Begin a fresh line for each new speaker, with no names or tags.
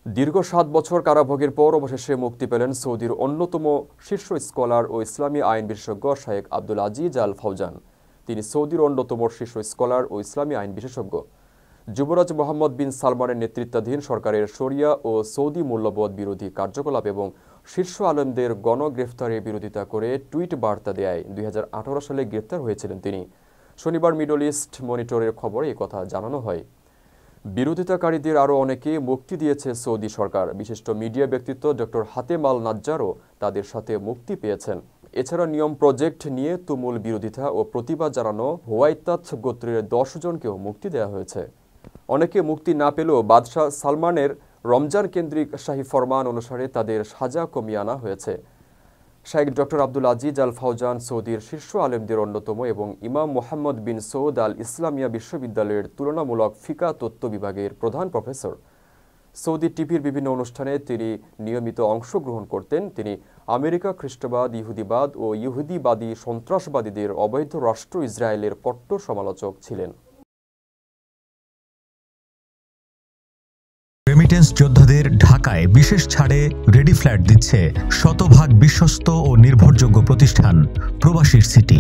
দীর্ঘ ৭ বছর কারাভোগের পর অবশেষে মুক্তি পেলেন সৌদির অন্যতম শীর্ষ স্কলার ও ইসলামী আইন বিশেষজ্ঞ শেখ আব্দুল আজিজ আল ফাউজান। তিনি সৌদির অন্যতম শীর্ষ স্কলার ও ইসলামী আইন বিশেষজ্ঞ। যুবরাজ মোহাম্মদ বিন সালমানের নেতৃত্বাধীন সরকারের শরিয়া ও সৌদি মূল্যবোধ বিরোধী কার্যকলাপ এবং শীর্ষ আলেমদের গণগ্রেফতারের বিরোধিতা করে টুইট বার্তা দেয় ২০১৮ সালে গ্রেফতার হয়েছিলেন তিনি। শনিবার মিডল ইস্ট মনিটরের খবরে এই কথা জানানো হয়। বিরোধিতাকারীদের আরও অনেকে মুক্তি দিয়েছে সৌদি সরকার। বিশিষ্ট মিডিয়া ব্যক্তিত্ব ডক্টর হাতেম আল নাজ্জারও তাদের সাথে মুক্তি পেয়েছেন। এছাড়া নিয়ম প্রজেক্ট নিয়ে তুমুল বিরোধিতা ও প্রতিবাদ জানানো হোয়াইতাত গোত্রের ১০ জনকেও মুক্তি দেওয়া হয়েছে। অনেকে মুক্তি না পেলেও বাদশাহ সালমানের রমজান কেন্দ্রিক শাহী ফরমান অনুসারে তাদের সাজা কমিয়ে আনা হয়েছে। শেখ ডক্টর আব্দুল আজিজ আল ফাউজান সৌদির শীর্ষ আলেমদের অন্যতম এবং ইমাম মোহাম্মদ বিন সৌদ আল ইসলামিয়া বিশ্ববিদ্যালয়ের তুলনামূলক ফিকা তত্ত্ব বিভাগের প্রধান প্রফেসর। সৌদি টিভির বিভিন্ন অনুষ্ঠানে তিনি নিয়মিত অংশগ্রহণ করতেন। তিনি আমেরিকা খ্রিস্টবাদ, ইহুদিবাদ ও ইহুদিবাদী সন্ত্রাসবাদীদের অবৈধ রাষ্ট্র ইসরায়েলের কট্টর সমালোচক ছিলেন।
রেমিটেন্স যোদ্ধাদের ঢাকায় বিশেষ ছাড়ে রেডি ফ্ল্যাট দিচ্ছে শতভাগ বিশ্বস্ত ও নির্ভরযোগ্য প্রতিষ্ঠান প্রবাসীর সিটি।